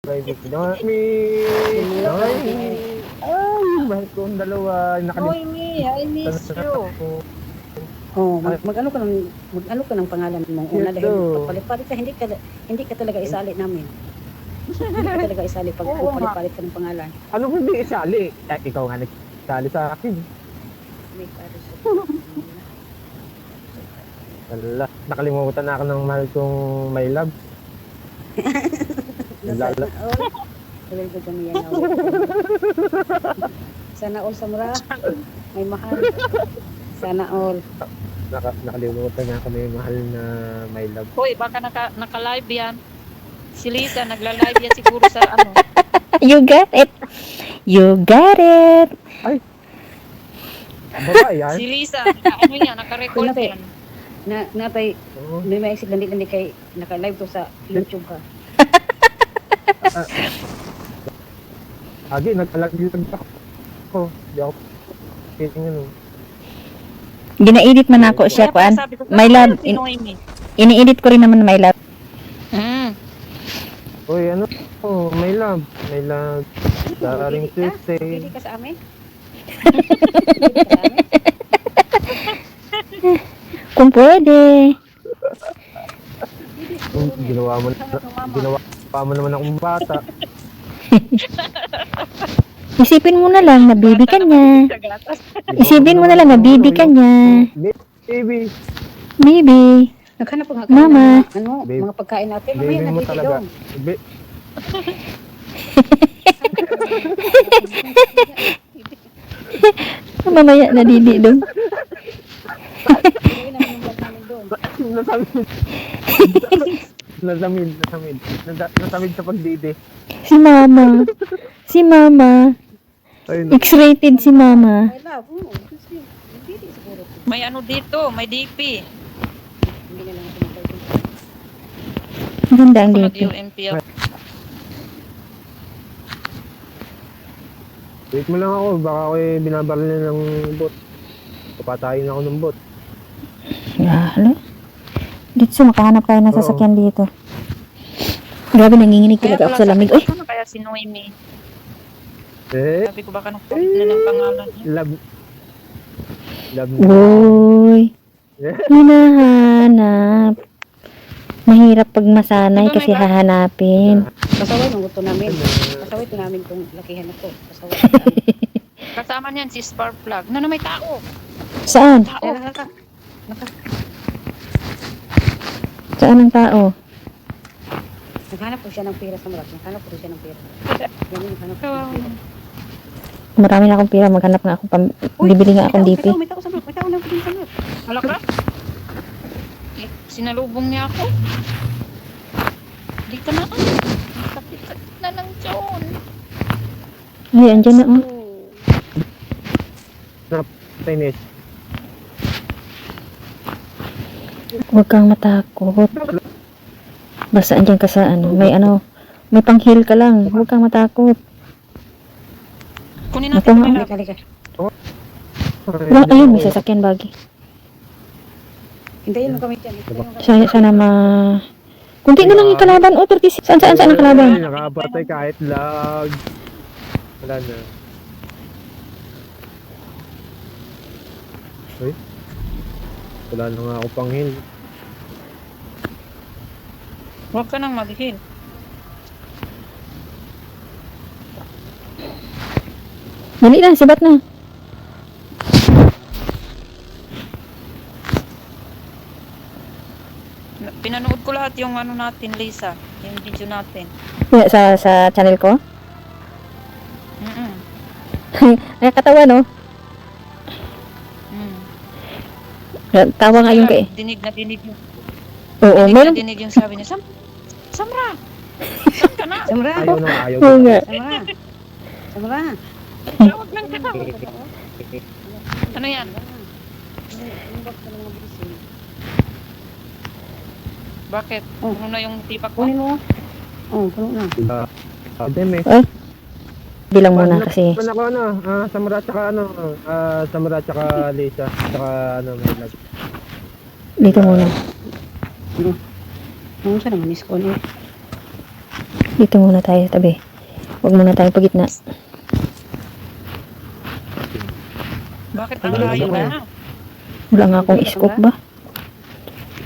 Private Dami! Ay, mahal kong dalawa. Hoy, me, I miss you. Oh, mag-ano ka ng pangalan mo una Yes, dahil do. papalit-palit ka, hindi ka talaga isali namin. Hindi ka talaga isali pag Oo, palit-palit ka ng pangalan. Ano kung hindi isali? Ikaw nga nagsali sa akin. May pare siya. Wala. Nakalimutan na ako ng mahal kong my love. Lala. Dahil ko kami yan. Sana all samra. May mahal. Sana all. Nakalimutan na ako na yung mahal na my love. Hoy, baka naka-live yan. Si Lisa, nagla-live yan siguro sa ano. You got it. You got it. Ay! Babae yan? Si Lisa, ano yan, naka-record Kuya, yan. Natay, Oo. may maisip hindi kay naka-live to sa YouTube ka. Agi, naglalaglag ako. Di ako piling ano. Gina-edit man ako siya, kuan. Sabi ko, My love, si Noemi. ini-edit ko rin naman my love. Uy, ano? Oh, my love. My love. Daring Pili Tuesday. ka sa amin? Pili ka sa amin? Kung pwede. Ginawa mo naman akong bata. Isipin mo na lang na baby ka niya. Isipin mo na lang na baby ka niya. Baby. Baby. Naghanap nga Mama. Ano, Babe, mga pagkain natin. baby Mamaya mo nandito talaga. doon. Mamaya na didi doon. Hindi naman yung vlog namin doon. Nasamid sa pagdidi. Si mama. Si mama. Ayun. X-rated si mama. I love, kasi hindi siguro. May ano dito, may DP. Hindi na lang pinapay ko. Ganda ang Kung DP. nag-UMP ako. Wait mo lang ako. Baka ako binabaril na ng bot. Papatayin ako ng bot. Halo. Dito makahanap tayo ng Oo. sasakyan dito. Grabe, nanginginig talaga ako sa lamig. Uy, Ano kaya si Noemi? Eh, Sabi ko baka nagpalit na ng pangalan niya. love. Love na. uy. Hinahanap. Mahirap pag masanay kasi hahanapin. Pasaway nung gusto namin. Pasaway ito namin kung lakihan ako. Pasaway. Kasama niyan si Sparkplug. Na may tao. Saan? Tao. Saan ang tao? Naghanap po siya ng pera sa Marat. Naghanap po siya ng pera. Ganun, naghanap po ng pera. Marami na akong pira. Maghanap nga ako. Bibili nga akong DP. May tao sa Marat. May tao na sa Marat. Hala ka? Eh, sinalubong niya ako. Di ka na ah. Sakit na ng tiyon. Ay, andyan na. Oh. Finish. Huwag kang matakot. Basta andyan ka sa ano. May pang-heal ka lang. Huwag kang matakot. Kunin Ito natin nga. yung Halika, halika. Wala, ayun, may sasakyan bagi. Hintayin mo kami dyan. Hintayin mo kami. Sana kunti na lang yung kalaban. O, 36. Saan ang kalaban? Ay, nakapatay kahit lag. Wala na. Uy. Wala na nga ako pang heal. Huwag ka nang mag-heal. Dali na, sibat na. Pinanood ko lahat yung ano natin, Lisa. Yung video natin. Sa channel ko. Mm-mm. Nakakatawa, no? Mm. Tawa nga yung kay. Dinig na dinig yung, Oo, dinig meron. na dinig yung sabi niya, Samra! Saan ka na? Samra. Ayaw na, ayaw Oo na. nga. Samra. Samra. Tawag lang ka. Ano yan? Inbox ka ng mga bisin. Bakit? Oh. Ano na yung tipak ko? Kunin mo. Oh, puno na. Deme. Bilang muna kasi. Ako Samara tsaka Samara tsaka Lisa. Tsaka may lag. Dito muna. Ano sa naman is ko eh. Dito muna tayo sa tabi. Huwag muna tayo pagitna. Bakit ang layo na? Wala nga akong scope ba?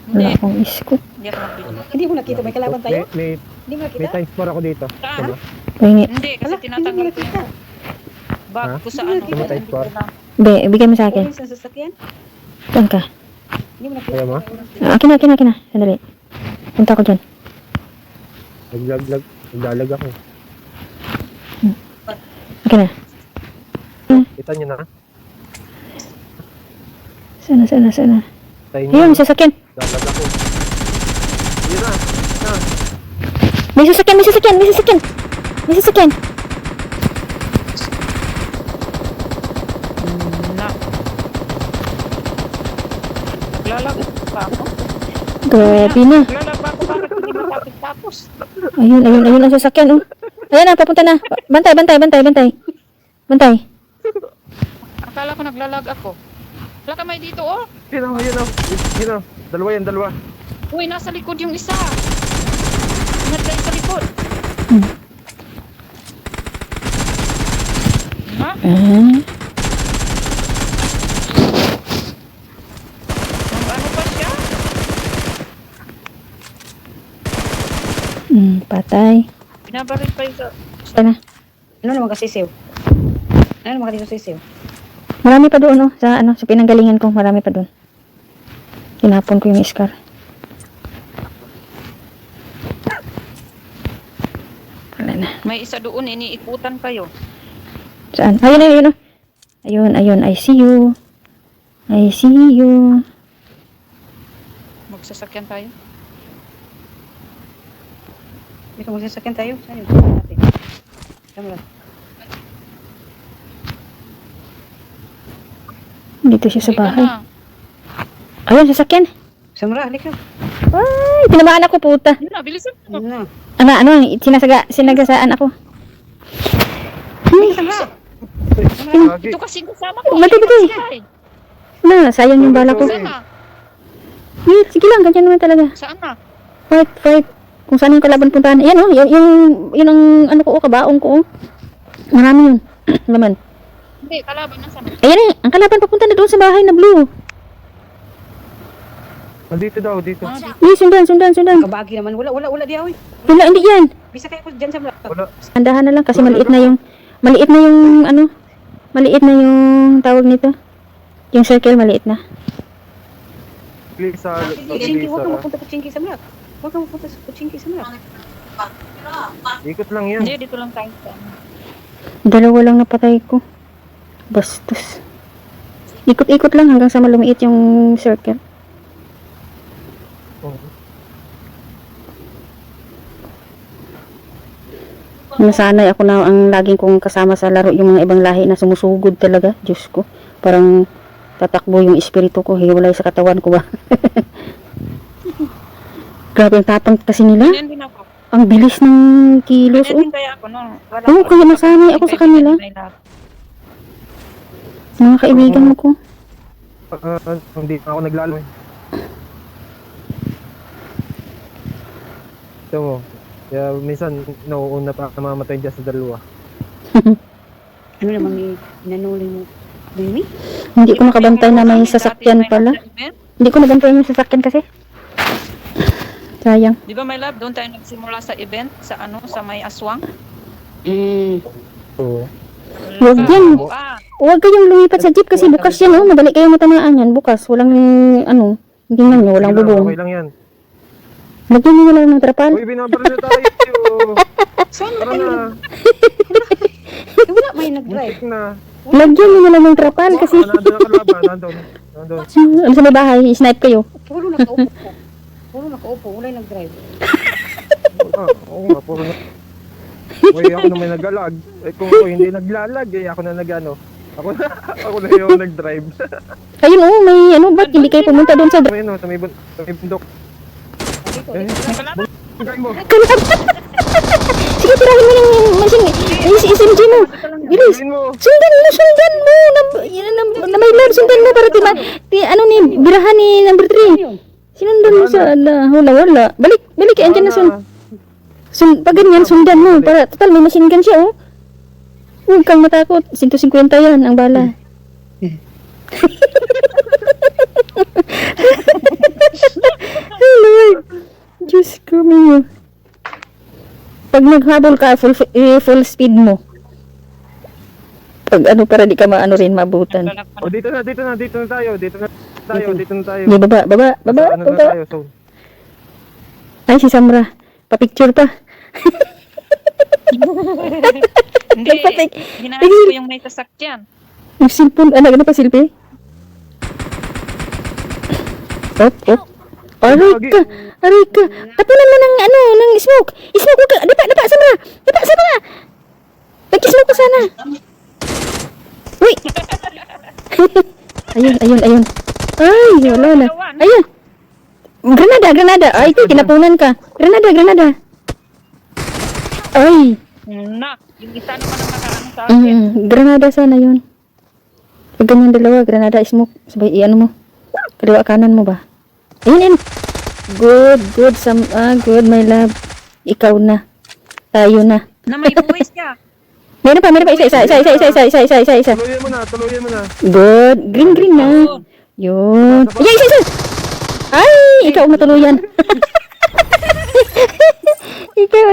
Wala Hindi. akong scope. Hindi ako nabili. Hindi mo nakita, may kalaban tayo? May Hindi mo nakita? times 4 ako dito. Saan? Diba? Pahingi. Hindi, kasi Wala, hindi mo tinatanggal ko nakita. yung bag Ha? ko sa Hindi ano. mo nakita. Hindi ko na. Be, bigay mo sa akin. Uling sa sasakyan? Saan ka? Hindi mo nakita. Kaya mo? Akin na. Sandali. Punta ko dyan. Naglalag ako. Akin na. Kita nyo na. Sana. Sa inyo. Ayun, may sasakyan. Lalag ako. Yun na. May sasakyan. Na. Naglalag pa ako. Grabe na. Naglalag pa ako. Bakit hindi matapos? Ayun ang sasakyan. Oh. Ayan na, papunta na. Bantay. Akala ko naglalag ako. Wala ka may dito, oh. Yun na. Dalawa. Uy, nasa likod yung isa. Ingat kayo sa likod. Ha? Ano pa siya? Patay. Binabaril pa yung Sana. Ano naman kasi sisiw? Ano naman kasi sisiw? Marami pa doon, oh. Sa pinanggalingan ko, marami pa doon. Tinapon ko yung scar. Wala na. may isa doon, iniikutan kayo. Saan? Ayun, oh. Ayun, I see you. Magsasakyan tayo. Dito magsasakyan tayo. Saan yun? Natin. Tama lang. Dito siya sa Halika bahay. na. Ayun, sasakyan. Samra, halika. Ay, tinamaan ako, puta. Yun na, bilisan mo. Ano na? Sinagasaan ako. Samra! Lagi. Ito kasi kasama ko. Batay. Na, sayang yung bala ko. Saan na? Wait, sige lang, ganyan naman talaga. Saan na? Fight. Kung saan yung kalaban puntahan. Ayan, oh, yun ang ano ko, kabaong ko, oh. Marami yun. Laman. Hindi, kalaban na sana. Ayan eh, ang kalaban papunta na doon sa bahay na blue. Dito daw, dito. Ah, dito. Eh, sundan. Kabagi naman. Wala di ako eh. Wala, hindi yan. Bisa kayo dyan Samra. Wala. Andahan na lang kasi maliit na yung tawag nito. Yung circle maliit na. Please, Kuchinki, huwag kang mapunta Kuchinki Samra. Huwag kang mapunta sa Kuchinki Samra. Ikot lang yan. Hindi, dito lang tayo. sa ano. Dalawa lang napatay ko. Bastos. Ikot-ikot lang hanggang sa malumiit yung circle. Oh. Nasanay ako na ang laging kong kasama sa laro yung mga ibang lahi na sumusugod talaga. Diyos ko. Parang tatakbo yung espiritu ko. Hiwalay sa katawan ko ba? Grabe ang tapang kasi nila. Ganyan din ako. Ang bilis ng kilos. Ganyan din kaya ako, no? Oo, kaya nasanay ako sa kanila. Mga kaibigan ko. Hindi pa ako naglalo eh. Ito mo. Kaya minsan nauuna pa ako namamatay dyan sa dalawa. Ano namang inanuling mo? Mimi? Hindi ko nakabantay na may sasakyan pala. Hindi ko nabantayan yung sasakyan kasi. Sayang. Di ba, my love, doon tayo nagsimula sa event, sa ano, sa may aswang? Oo. Huwag yan. Ah, Huwag kayong lumipat sa jeep kasi bukas yan, oh. Madali kayong matamaan yan. Bukas. Walang, hindi nga nyo. Walang Okay lang, bubong. Okay lang yan. Lagyan nyo lang ng trapal. Uy, binabaril na tayo. Saan Tara na. Wala may nag-drive. Muntik na. Lagyan nyo lang ng trapal kasi. Nandun ang kalaban. Nandun. Ano sa may bahay? Snipe kayo. Puro nakaupo. Wala yung nag-drive. Oo nga, puro na. Uy, ako na may nagalag. Eh, kung ako hindi naglalag, eh, ako na nagano. Ako na yung nag-drive. Ayun, oh. May ba't hindi kayo pumunta doon sa... May ano, sa may bundok. Dito, Eh, kalaban. bugay mo. Sige, tirahin mo yung machine. SMG mo. Bilis. Gawin mo. Sundan mo. Na may lord, sundan mo para birahan ni number 3. yun. Sinundan mo sa wala. Balik, andyan na sun. Pag ganyan, sundan mo. Para, total, may machine gun siya, oh. Huwag kang matakot. 150 yan, ang bala. Lord. Diyos ko, Mio. Pag naghabol ka, full speed mo. Pag ano, para di ka maano rin, mabutan. O, dito na tayo. Dito na tayo. Di, baba. Sa ano na Baba. tayo, so. Ay, si Samra. Pa-picture pa. Hindi, Kapatid. hinahanap ko yung may sasakyan. Yung cellphone, ano pa, silpi? Op. Aray ka. Tapunan mo ng ano, ng smoke. Smoke ka. Dapa, Samra. Nag-smoke ka sana. Uy. ayun. Ay, wala na. Ayun. Granada. Ay, kinapunan ka. Granada. Ay. Nak, yung isa naman ang nakaano sa akin. Granada sana yun. Pag ganyan dalawa, granada, smoke. Sabay, ano mo. Kaliwa kanan mo ba? Ayun. Good, good, my love. Ikaw na. Tayo na. Na may buwis ka. Meron pa, isa. Tuluyan mo na. Good. Green na. Yun. Isa. Ay, ikaw matuluyan. Ikaw.